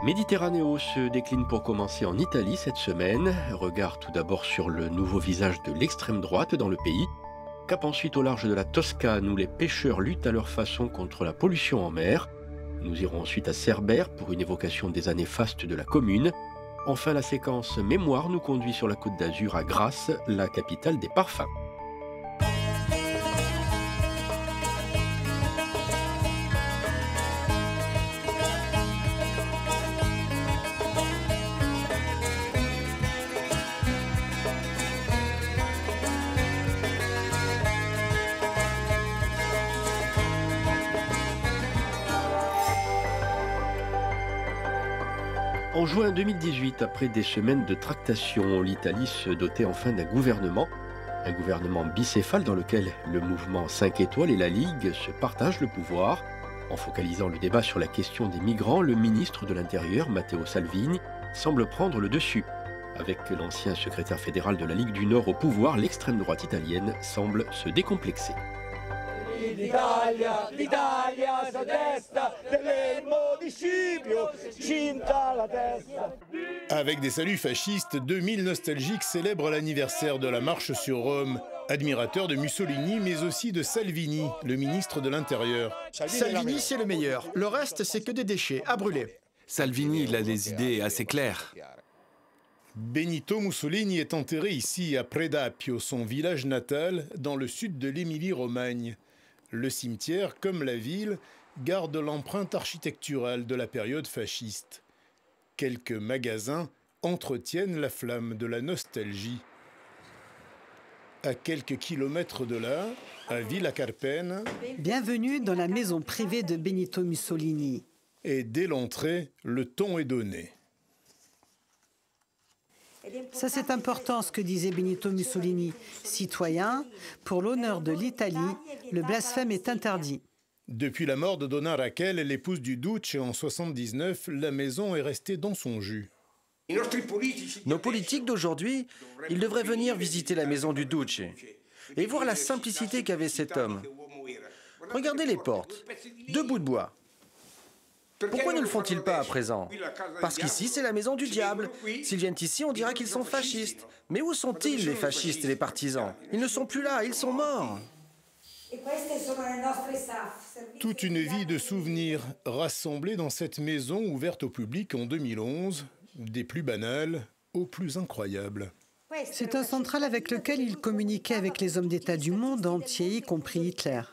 Méditerranéo se décline pour commencer en Italie cette semaine. Regard tout d'abord sur le nouveau visage de l'extrême droite dans le pays. Cap ensuite au large de la Toscane où les pêcheurs luttent à leur façon contre la pollution en mer. Nous irons ensuite à Cerbère pour une évocation des années fastes de la commune. Enfin, la séquence Mémoire nous conduit sur la Côte d'Azur à Grasse, la capitale des parfums. En juin 2018, après des semaines de tractations, l'Italie se dotait enfin d'un gouvernement. Un gouvernement bicéphale dans lequel le mouvement 5 étoiles et la Ligue se partagent le pouvoir. En focalisant le débat sur la question des migrants, le ministre de l'Intérieur, Matteo Salvini, semble prendre le dessus. Avec l'ancien secrétaire fédéral de la Ligue du Nord au pouvoir, l'extrême droite italienne semble se décomplexer. Avec des saluts fascistes, 2000 nostalgiques célèbrent l'anniversaire de la marche sur Rome. Admirateur de Mussolini, mais aussi de Salvini, le ministre de l'Intérieur. Salvini, c'est le meilleur. Le reste, c'est que des déchets à brûler. Salvini, il a des idées assez claires. Benito Mussolini est enterré ici, à Predappio, son village natal, dans le sud de l'Émilie-Romagne. Le cimetière, comme la ville, garde l'empreinte architecturale de la période fasciste. Quelques magasins entretiennent la flamme de la nostalgie. À quelques kilomètres de là, à Villa Carpena, bienvenue dans la maison privée de Benito Mussolini. Et dès l'entrée, le ton est donné. Ça, c'est important ce que disait Benito Mussolini. Citoyen, pour l'honneur de l'Italie, le blasphème est interdit. Depuis la mort de Donna Raquel, l'épouse du Duce en 1979, la maison est restée dans son jus. Nos politiques d'aujourd'hui, ils devraient venir visiter la maison du Duce et voir la simplicité qu'avait cet homme. Regardez les portes, 2 bouts de bois. Pourquoi ne le font-ils pas à présent? Parce qu'ici, c'est la maison du diable. S'ils viennent ici, on dira qu'ils sont fascistes. Mais où sont-ils, les fascistes et les partisans? Ils ne sont plus là, ils sont morts. Toute une vie de souvenirs rassemblés dans cette maison ouverte au public en 2011, des plus banales aux plus incroyables. C'est un central avec lequel il communiquait avec les hommes d'État du monde entier, y compris Hitler.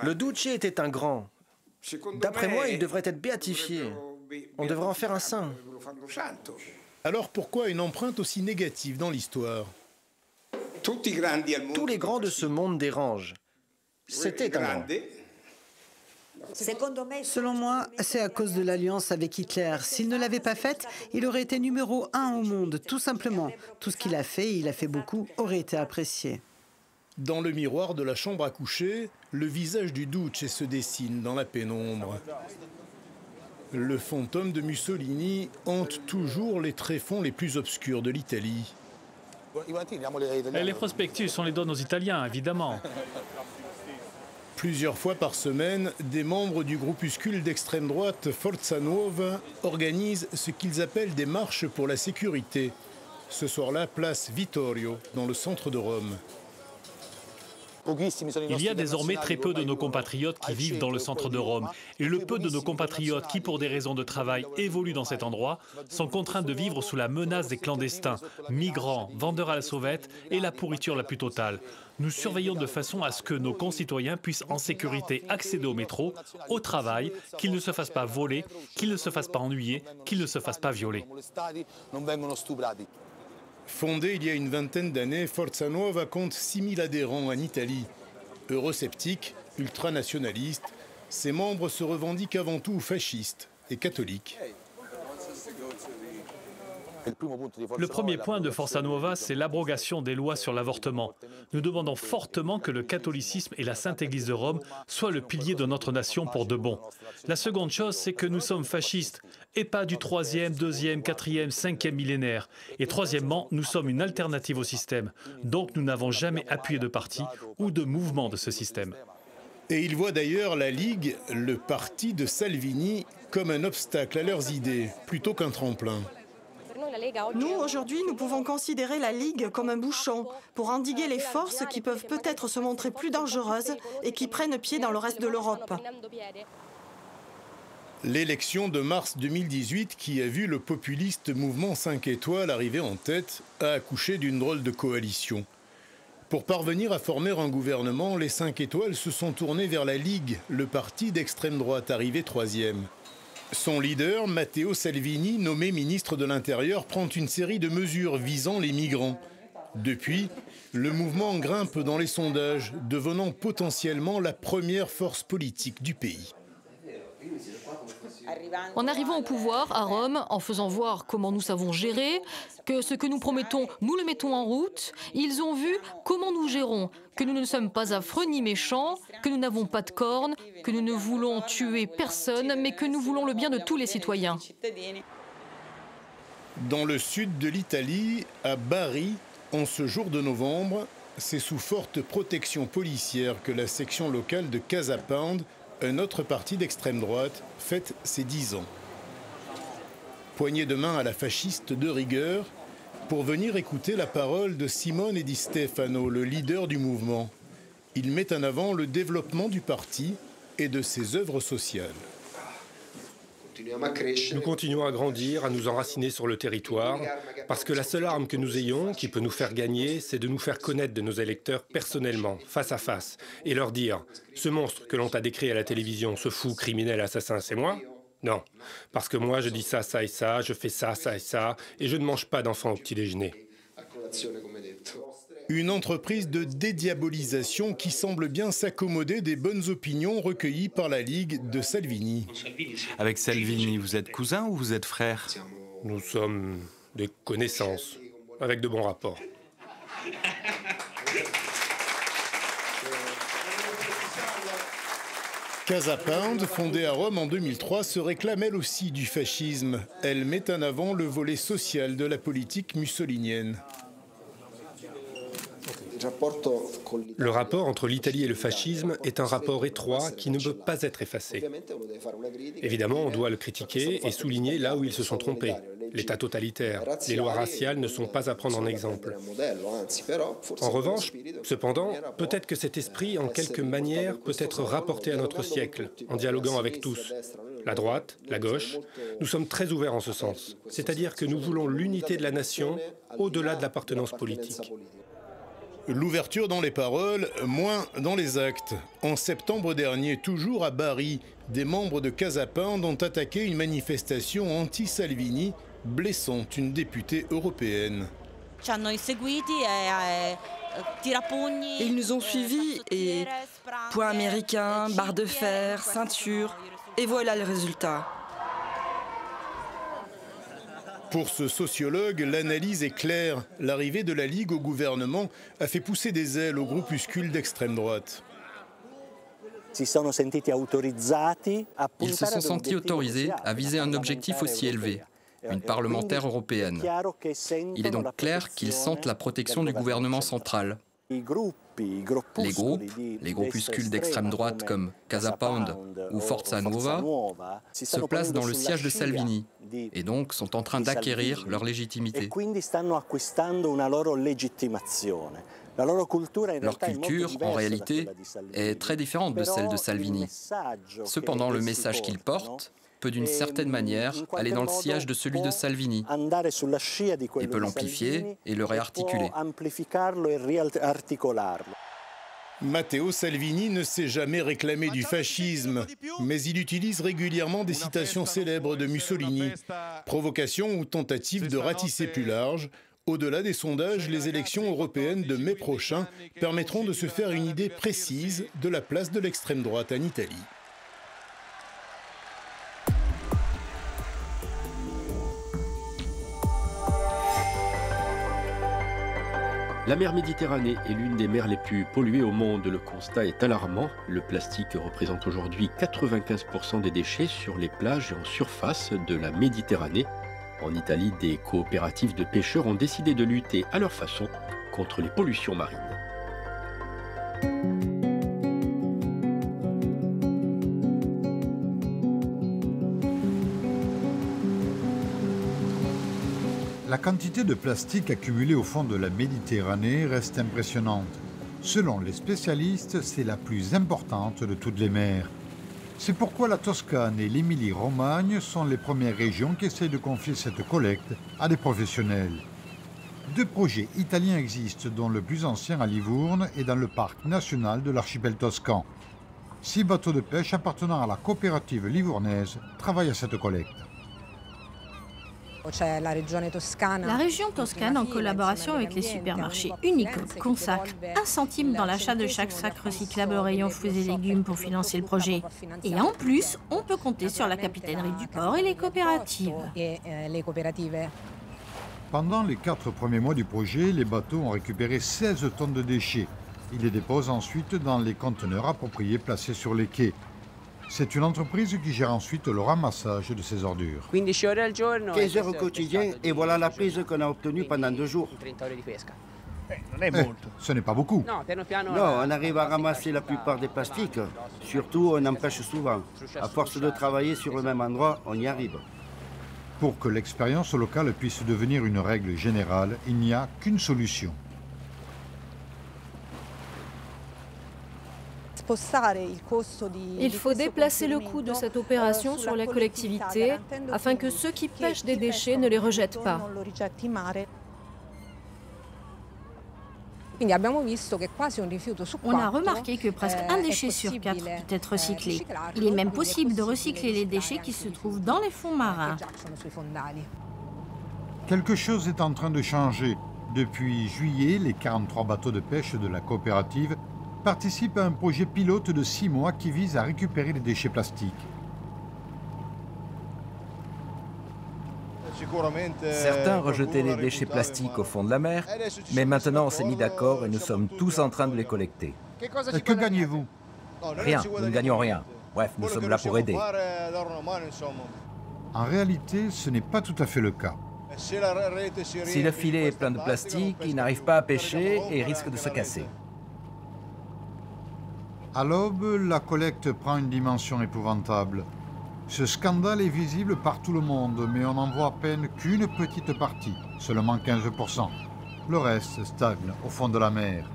Le Duce était un grand. D'après moi, il devrait être béatifié. On devrait en faire un saint. Alors pourquoi une empreinte aussi négative dans l'histoire? Tous les grands de ce monde dérangent. C'était un grand. Selon moi, c'est à cause de l'alliance avec Hitler. S'il ne l'avait pas faite, il aurait été numéro 1 au monde, tout simplement. Tout ce qu'il a fait, il a fait beaucoup, aurait été apprécié. Dans le miroir de la chambre à coucher, le visage du Duce se dessine dans la pénombre. Le fantôme de Mussolini hante toujours les tréfonds les plus obscurs de l'Italie. Les prospectus, on les donne aux Italiens, évidemment. Plusieurs fois par semaine, des membres du groupuscule d'extrême droite Forza Nuova organisent ce qu'ils appellent des marches pour la sécurité. Ce soir-là, place Vittorio, dans le centre de Rome. Il y a désormais très peu de nos compatriotes qui vivent dans le centre de Rome. Et le peu de nos compatriotes qui, pour des raisons de travail, évoluent dans cet endroit, sont contraints de vivre sous la menace des clandestins, migrants, vendeurs à la sauvette et la pourriture la plus totale. Nous surveillons de façon à ce que nos concitoyens puissent en sécurité accéder au métro, au travail, qu'ils ne se fassent pas voler, qu'ils ne se fassent pas ennuyer, qu'ils ne se fassent pas violer. Fondée il y a une vingtaine d'années, Forza Nuova compte 6000 adhérents en Italie. Eurosceptiques, ultranationalistes, ses membres se revendiquent avant tout fascistes et catholiques. Le premier point de Forza Nuova, c'est l'abrogation des lois sur l'avortement. Nous demandons fortement que le catholicisme et la Sainte Église de Rome soient le pilier de notre nation pour de bon. La seconde chose, c'est que nous sommes fascistes, et pas du 3e, 2e, 4e, 5e millénaire. Et troisièmement, nous sommes une alternative au système. Donc nous n'avons jamais appuyé de parti ou de mouvement de ce système. Et ils voient d'ailleurs la Ligue, le parti de Salvini, comme un obstacle à leurs idées, plutôt qu'un tremplin. Nous, aujourd'hui, nous pouvons considérer la Ligue comme un bouchon pour endiguer les forces qui peuvent peut-être se montrer plus dangereuses et qui prennent pied dans le reste de l'Europe. L'élection de mars 2018, qui a vu le populiste mouvement 5 étoiles arriver en tête, a accouché d'une drôle de coalition. Pour parvenir à former un gouvernement, les 5 étoiles se sont tournés vers la Ligue, le parti d'extrême droite arrivé 3e. Son leader, Matteo Salvini, nommé ministre de l'Intérieur, prend une série de mesures visant les migrants. Depuis, le mouvement grimpe dans les sondages, devenant potentiellement la première force politique du pays. En arrivant au pouvoir à Rome, en faisant voir comment nous savons gérer, que ce que nous promettons, nous le mettons en route, ils ont vu comment nous gérons, que nous ne sommes pas affreux ni méchants, que nous n'avons pas de cornes, que nous ne voulons tuer personne, mais que nous voulons le bien de tous les citoyens. Dans le sud de l'Italie, à Bari, en ce jour de novembre, c'est sous forte protection policière que la section locale de Casa Pound, un autre parti d'extrême droite, fête ses 10 ans. Poignée de main à la fasciste de rigueur, pour venir écouter la parole de Simone Di Stefano, le leader du mouvement. Il met en avant le développement du parti et de ses œuvres sociales. Nous continuons à grandir, à nous enraciner sur le territoire, parce que la seule arme que nous ayons, qui peut nous faire gagner, c'est de nous faire connaître de nos électeurs personnellement, face à face, et leur dire « Ce monstre que l'on t'a décrit à la télévision, ce fou, criminel, assassin, c'est moi ?» Non, parce que moi je dis ça, ça et ça, je fais ça, ça et ça, et je ne mange pas d'enfants au petit-déjeuner. Une entreprise de dédiabolisation qui semble bien s'accommoder des bonnes opinions recueillies par la Ligue de Salvini. Avec Salvini, vous êtes cousin ou vous êtes frère? Nous sommes des connaissances, avec de bons rapports. Casa Pound, fondée à Rome en 2003, se réclame elle aussi du fascisme. Elle met en avant le volet social de la politique mussolinienne. Le rapport entre l'Italie et le fascisme est un rapport étroit qui ne peut pas être effacé. Évidemment, on doit le critiquer et souligner là où ils se sont trompés. L'État totalitaire, les lois raciales ne sont pas à prendre en exemple. En revanche, cependant, peut-être que cet esprit, en quelque manière, peut être rapporté à notre siècle, en dialoguant avec tous. La droite, la gauche, nous sommes très ouverts en ce sens. C'est-à-dire que nous voulons l'unité de la nation au-delà de l'appartenance politique. L'ouverture dans les paroles, moins dans les actes. En septembre dernier, toujours à Bari, des membres de Casa Pound ont attaqué une manifestation anti-Salvini, blessant une députée européenne. Ils nous ont suivis et poings américains, barres de fer, ceinture, et voilà le résultat. Pour ce sociologue, l'analyse est claire. L'arrivée de la Ligue au gouvernement a fait pousser des ailes au groupuscule d'extrême droite. Ils se sont sentis autorisés à viser un objectif aussi élevé, une parlementaire européenne. Il est donc clair qu'ils sentent la protection du gouvernement central. Les groupes, les groupuscules d'extrême droite comme Casa Pound ou Forza Nuova se placent dans le siège de Salvini et donc sont en train d'acquérir leur légitimité. Leur culture, en réalité, est très différente de celle de Salvini. Cependant, le message qu'ils portent peut d'une certaine manière aller dans le sillage de celui de Salvini et peut l'amplifier et le réarticuler. Matteo Salvini ne s'est jamais réclamé du fascisme, mais il utilise régulièrement des citations célèbres de Mussolini, provocation ou tentative de ratisser plus large. Au-delà des sondages, les élections européennes de mai prochain permettront de se faire une idée précise de la place de l'extrême droite en Italie. La mer Méditerranée est l'une des mers les plus polluées au monde. Le constat est alarmant. Le plastique représente aujourd'hui 95% des déchets sur les plages et en surface de la Méditerranée. En Italie, des coopératives de pêcheurs ont décidé de lutter à leur façon contre les pollutions marines. La quantité de plastique accumulée au fond de la Méditerranée reste impressionnante. Selon les spécialistes, c'est la plus importante de toutes les mers. C'est pourquoi la Toscane et l'Émilie-Romagne sont les premières régions qui essayent de confier cette collecte à des professionnels. 2 projets italiens existent, dont le plus ancien à Livourne et dans le parc national de l'archipel toscan. 6 bateaux de pêche appartenant à la coopérative livournaise travaillent à cette collecte. La région Toscane, en collaboration avec les supermarchés Unicop, consacre 1 centime dans l'achat de chaque sac recyclable au rayon fruits et légumes pour financer le projet. Et en plus, on peut compter sur la capitainerie du port et les coopératives. Pendant les 4 premiers mois du projet, les bateaux ont récupéré 16 tonnes de déchets. Ils les déposent ensuite dans les conteneurs appropriés placés sur les quais. C'est une entreprise qui gère ensuite le ramassage de ces ordures. 15 heures au quotidien et voilà la prise qu'on a obtenue pendant 2 jours. Ce n'est pas beaucoup. Non, on arrive à ramasser la plupart des plastiques. Surtout, on en pêche souvent. À force de travailler sur le même endroit, on y arrive. Pour que l'expérience locale puisse devenir une règle générale, il n'y a qu'une solution. Il faut déplacer le coût de cette opération sur la collectivité afin que ceux qui pêchent des déchets ne les rejettent pas. On a remarqué que presque 1 déchet sur 4 peut être recyclé. Il est même possible de recycler les déchets qui se trouvent dans les fonds marins. Quelque chose est en train de changer. Depuis juillet, les 43 bateaux de pêche de la coopérative participent à un projet pilote de 6 mois qui vise à récupérer les déchets plastiques. Certains rejetaient les déchets plastiques au fond de la mer, mais maintenant on s'est mis d'accord et nous sommes tous en train de les collecter. Et que gagnez-vous? Rien, nous ne gagnons rien. Bref, nous sommes là pour aider. En réalité, ce n'est pas tout à fait le cas. Si le filet est plein de plastique, il n'arrive pas à pêcher et risque de se casser. À l'aube, la collecte prend une dimension épouvantable. Ce scandale est visible par tout le monde, mais on n'en voit à peine qu'une petite partie, seulement 15%. Le reste stagne au fond de la mer.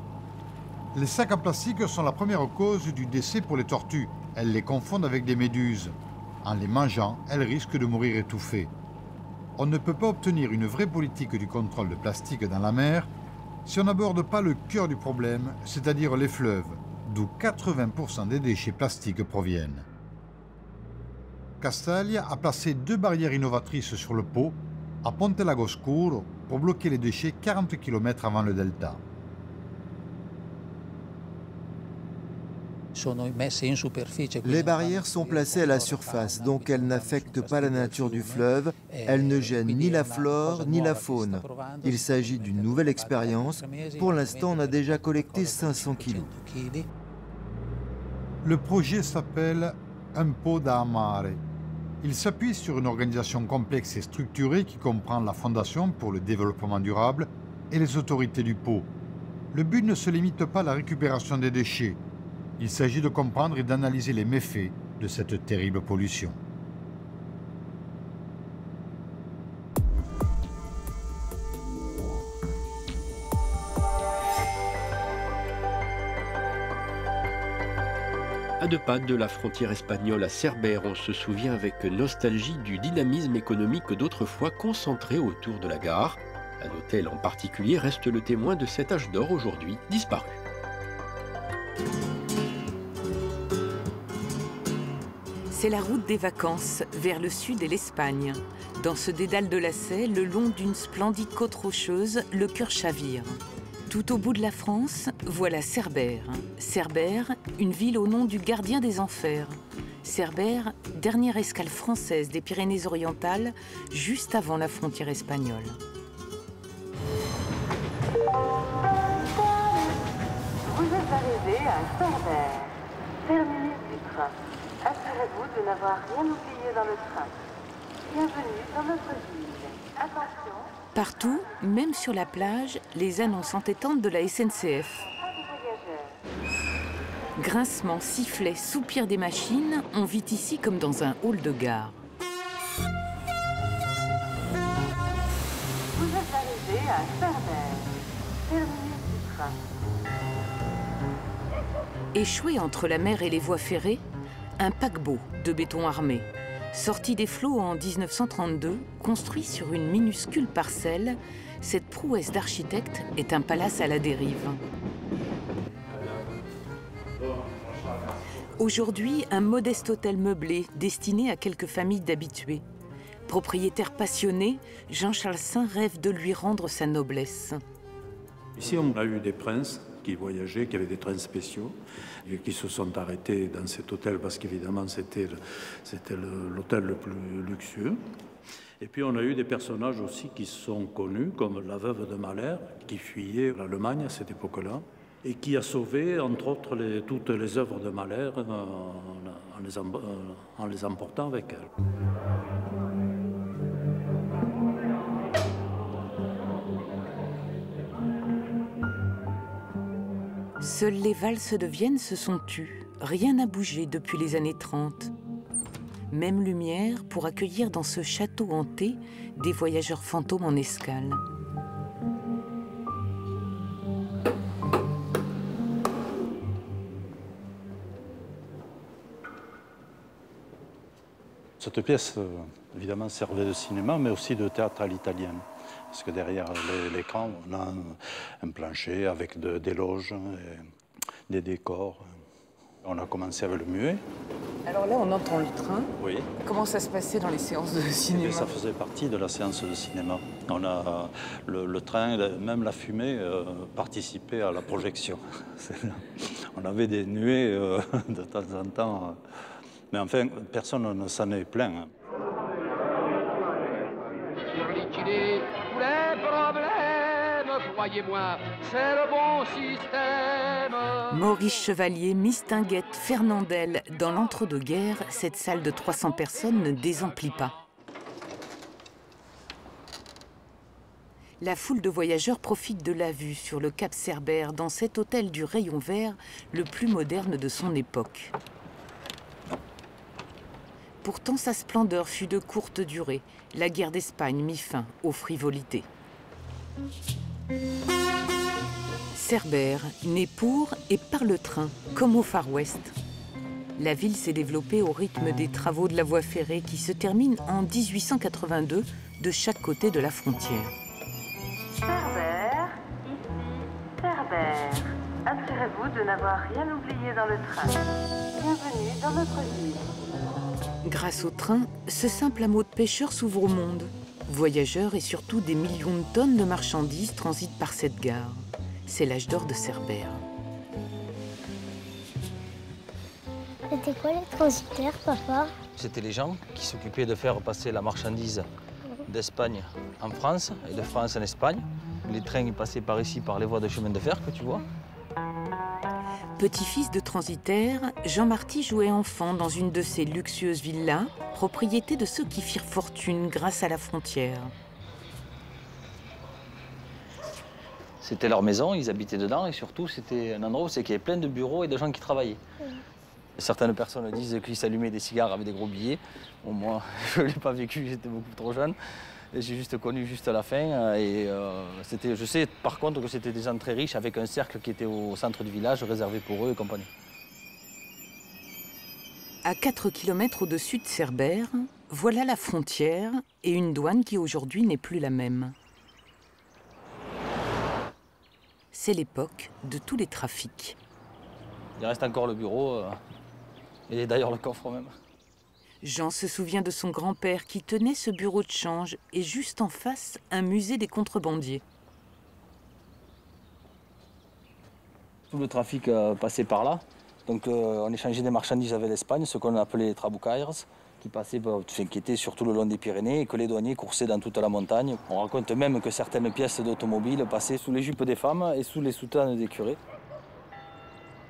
Les sacs à plastique sont la première cause du décès pour les tortues. Elles les confondent avec des méduses. En les mangeant, elles risquent de mourir étouffées. On ne peut pas obtenir une vraie politique du contrôle de plastique dans la mer si on n'aborde pas le cœur du problème, c'est-à-dire les fleuves, d'où 80% des déchets plastiques proviennent. Castaglia a placé 2 barrières innovatrices sur le Pô, à Ponte Lago Scuro, pour bloquer les déchets 40 km avant le delta. Les barrières sont placées à la surface, donc elles n'affectent pas la nature du fleuve, elles ne gênent ni la flore ni la faune. Il s'agit d'une nouvelle expérience. Pour l'instant, on a déjà collecté 500 kilos. Le projet s'appelle Un Po da Amare. Il s'appuie sur une organisation complexe et structurée qui comprend la Fondation pour le développement durable et les autorités du Pô. Le but ne se limite pas à la récupération des déchets. Il s'agit de comprendre et d'analyser les méfaits de cette terrible pollution. À 2 pas de la frontière espagnole à Cerbère, on se souvient avec nostalgie du dynamisme économique d'autrefois concentré autour de la gare. Un hôtel en particulier reste le témoin de cet âge d'or aujourd'hui disparu. C'est la route des vacances vers le sud et l'Espagne. Dans ce dédale de lacets, le long d'une splendide côte rocheuse, le cœur chavire. Tout au bout de la France, voilà Cerbère. Cerbère, une ville au nom du gardien des enfers. Cerbère, dernière escale française des Pyrénées-Orientales, juste avant la frontière espagnole. Vous êtes arrivé à Cerbère, terminus du train. Assurez-vous de n'avoir rien oublié dans le train. Bienvenue dans notre ville. Attention. Partout, même sur la plage, les annonces entêtantes de la SNCF. Grincement, sifflets, soupirs des machines, on vit ici comme dans un hall de gare. Vous train. Échoué entre la mer et les voies ferrées, un paquebot de béton armé, sorti des flots en 1932, construit sur une minuscule parcelle, cette prouesse d'architecte est un palace à la dérive. Aujourd'hui, un modeste hôtel meublé destiné à quelques familles d'habitués. Propriétaire passionné, Jean-Charles Saint rêve de lui rendre sa noblesse. Ici, on a eu des princes qui voyageaient, qui avaient des trains spéciaux, et qui se sont arrêtés dans cet hôtel parce qu'évidemment, c'était l'hôtel le plus luxueux. Et puis, on a eu des personnages aussi qui sont connus, comme la veuve de Mahler, qui fuyait l'Allemagne à cette époque-là, et qui a sauvé, entre autres, toutes les œuvres de Mahler en les emportant avec elle. Seules les valses de Vienne se sont tues. Rien n'a bougé depuis les années 30. Même lumière pour accueillir dans ce château hanté des voyageurs fantômes en escale. Cette pièce, évidemment, servait de cinéma, mais aussi de théâtre à l'italienne. Parce que derrière l'écran, on a un plancher avec des loges, des décors. On a commencé avec le muet. Alors là, on entend le train. Oui. Comment ça se passait dans les séances de cinéma? Ça faisait partie de la séance de cinéma. On a le train, même la fumée, participait à la projection. On avait des nuées de temps en temps. Mais enfin, personne ne s'en est plaint. Tous les problèmes, croyez-moi, c'est le bon système. Maurice Chevalier, Mistinguett, Fernandel. Dans l'entre-deux-guerres, cette salle de 300 personnes ne désemplit pas. La foule de voyageurs profite de la vue sur le cap Cerbère dans cet hôtel du rayon vert, le plus moderne de son époque. Pourtant, sa splendeur fut de courte durée. La guerre d'Espagne mit fin aux frivolités. Cerbère, né pour et par le train, comme au Far West. La ville s'est développée au rythme des travaux de la voie ferrée qui se terminent en 1882 de chaque côté de la frontière. Cerbère, ici Cerbère. Assurez-vous de n'avoir rien oublié dans le train. Bienvenue dans notre ville. Grâce au train, ce simple hameau de pêcheurs s'ouvre au monde. Voyageurs et surtout des millions de tonnes de marchandises transitent par cette gare. C'est l'âge d'or de Cerbère. C'était quoi les transitaires, papa? C'était les gens qui s'occupaient de faire passer la marchandise d'Espagne en France et de France en Espagne. Les trains passaient par ici, par les voies de chemin de fer que tu vois. Petit-fils de transitaire, Jean Marty jouait enfant dans une de ces luxueuses villas, propriété de ceux qui firent fortune grâce à la frontière. C'était leur maison, ils habitaient dedans et surtout c'était un endroit où il y avait plein de bureaux et de gens qui travaillaient. Certaines personnes disent qu'ils s'allumaient des cigares avec des gros billets. Bon, moi, je ne l'ai pas vécu, j'étais beaucoup trop jeune. J'ai juste connu juste à la fin. Et je sais par contre que c'était des gens très riches avec un cercle qui était au centre du village, réservé pour eux et compagnie. À 4 km au-dessus de Cerbère, voilà la frontière et une douane qui aujourd'hui n'est plus la même. C'est l'époque de tous les trafics. Il reste encore le bureau et d'ailleurs le coffre même. Jean se souvient de son grand-père qui tenait ce bureau de change et juste en face, un musée des contrebandiers. Tout le trafic passait par là. Donc on échangeait des marchandises avec l'Espagne, ce qu'on appelait les trabucaires, qui étaient surtout le long des Pyrénées et que les douaniers coursaient dans toute la montagne. On raconte même que certaines pièces d'automobile passaient sous les jupes des femmes et sous les soutanes des curés.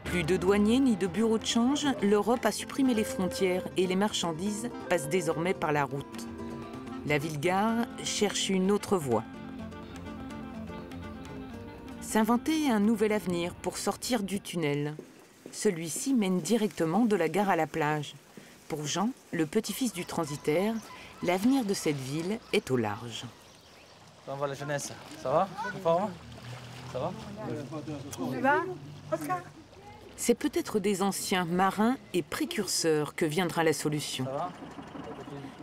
Plus de douaniers ni de bureaux de change, l'Europe a supprimé les frontières et les marchandises passent désormais par la route. La ville-gare cherche une autre voie. S'inventer un nouvel avenir pour sortir du tunnel. Celui-ci mène directement de la gare à la plage. Pour Jean, le petit-fils du transitaire, l'avenir de cette ville est au large. Comment va la jeunesse? Ça va? Ça va? C'est peut-être des anciens marins et précurseurs que viendra la solution.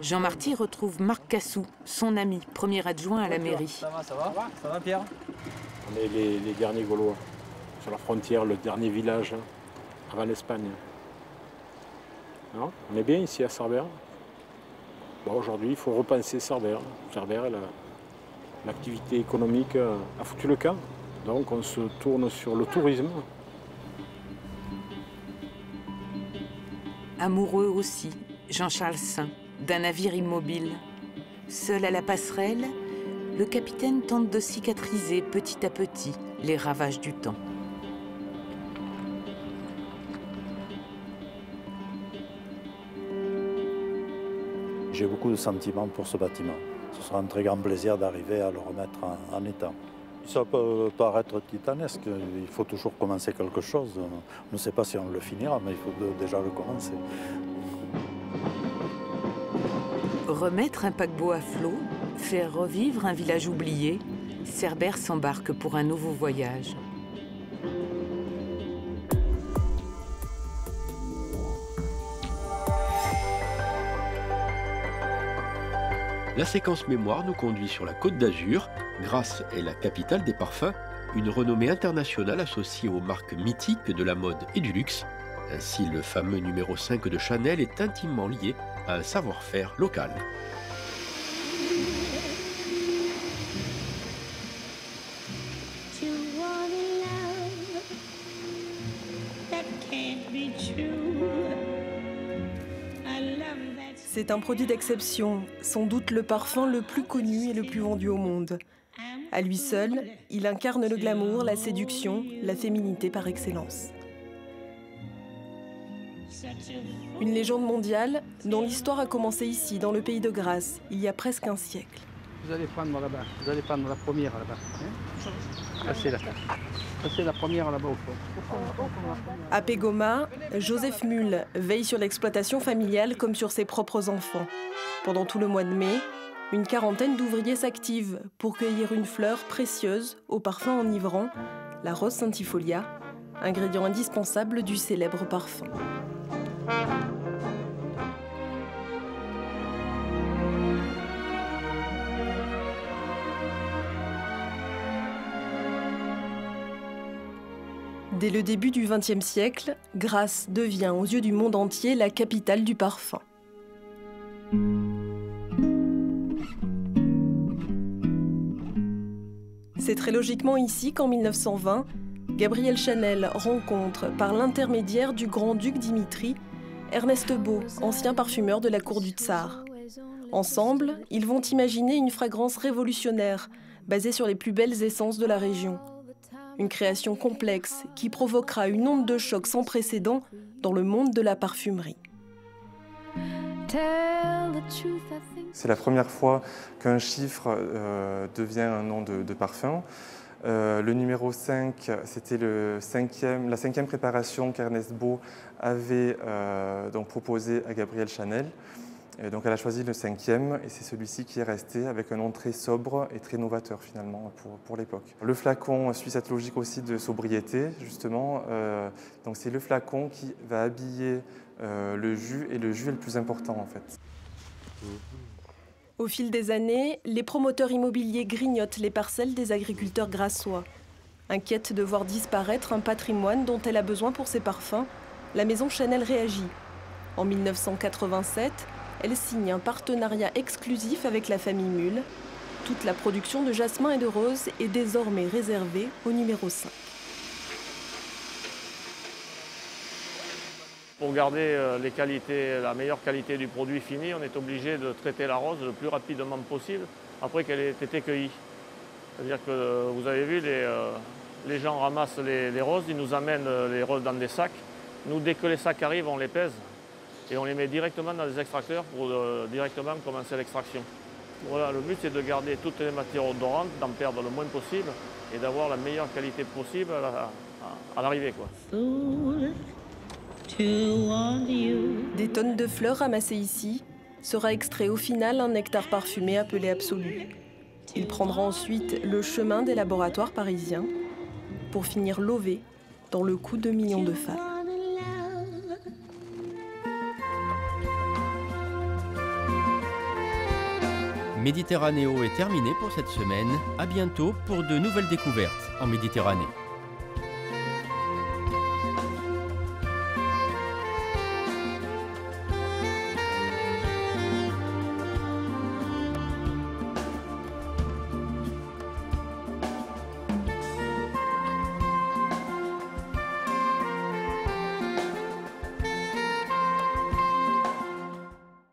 Jean Marty retrouve Marc Cassou, son ami, premier adjoint à la mairie. Ça va Pierre? On est les derniers Gaulois, sur la frontière, le dernier village avant l'Espagne. On est bien ici à Cerbère. Bon, aujourd'hui, il faut repenser Cerbère. Cerbère, l'activité économique a foutu le camp. Donc on se tourne sur le tourisme. Amoureux aussi, Jean-Charles Saint, d'un navire immobile. Seul à la passerelle, le capitaine tente de cicatriser petit à petit les ravages du temps. J'ai beaucoup de sentiments pour ce bâtiment. Ce sera un très grand plaisir d'arriver à le remettre en état. Ça peut paraître titanesque, il faut toujours commencer quelque chose. On ne sait pas si on le finira, mais il faut déjà le commencer. Remettre un paquebot à flot, faire revivre un village oublié, Cerbère s'embarque pour un nouveau voyage. La séquence mémoire nous conduit sur la Côte d'Azur. Grasse est la capitale des parfums, une renommée internationale associée aux marques mythiques de la mode et du luxe. Ainsi, le fameux numéro 5 de Chanel est intimement lié à un savoir-faire local. C'est un produit d'exception, sans doute le parfum le plus connu et le plus vendu au monde. À lui seul, il incarne le glamour, la séduction, la féminité par excellence. Une légende mondiale dont l'histoire a commencé ici, dans le pays de Grasse, il y a presque un siècle. Vous allez prendre là-bas, vous allez prendre la première là-bas. C'est la première là-bas au fond. À Pégoma, Joseph Mull veille sur l'exploitation familiale comme sur ses propres enfants. Pendant tout le mois de mai, une quarantaine d'ouvriers s'activent pour cueillir une fleur précieuse au parfum enivrant, la rose centifolia, ingrédient indispensable du célèbre parfum. Dès le début du XXe siècle, Grasse devient aux yeux du monde entier la capitale du parfum. C'est très logiquement ici qu'en 1920, Gabriel Chanel rencontre, par l'intermédiaire du grand-duc Dimitri, Ernest Beau, ancien parfumeur de la cour du Tsar. Ensemble, ils vont imaginer une fragrance révolutionnaire, basée sur les plus belles essences de la région. Une création complexe qui provoquera une onde de choc sans précédent dans le monde de la parfumerie. C'est la première fois qu'un chiffre devient un nom de parfum. Le numéro 5, c'était la cinquième préparation qu'Ernest Beau avait donc proposée à Gabrielle Chanel. Et donc elle a choisi le 5e et c'est celui-ci qui est resté avec un nom très sobre et très novateur finalement pour l'époque. Le flacon suit cette logique aussi de sobriété justement. Donc c'est le flacon qui va habiller le jus et le jus est le plus important en fait. Au fil des années, les promoteurs immobiliers grignotent les parcelles des agriculteurs grassois. Inquiète de voir disparaître un patrimoine dont elle a besoin pour ses parfums, la maison Chanel réagit. En 1987, elle signe un partenariat exclusif avec la famille Mull. Toute la production de jasmin et de rose est désormais réservée au numéro 5. Pour garder la meilleure qualité du produit fini, on est obligé de traiter la rose le plus rapidement possible après qu'elle ait été cueillie. C'est-à-dire que vous avez vu, les gens ramassent les roses, ils nous amènent les roses dans des sacs. Nous, dès que les sacs arrivent, on les pèse et on les met directement dans des extracteurs pour directement commencer l'extraction. Voilà, le but c'est de garder toutes les matières odorantes, d'en perdre le moins possible et d'avoir la meilleure qualité possible à l'arrivée. Des tonnes de fleurs ramassées ici, sera extrait au final un nectar parfumé appelé Absolu. Il prendra ensuite le chemin des laboratoires parisiens pour finir lovés dans le cou de millions de femmes. Méditerranéo est terminé pour cette semaine. À bientôt pour de nouvelles découvertes en Méditerranée.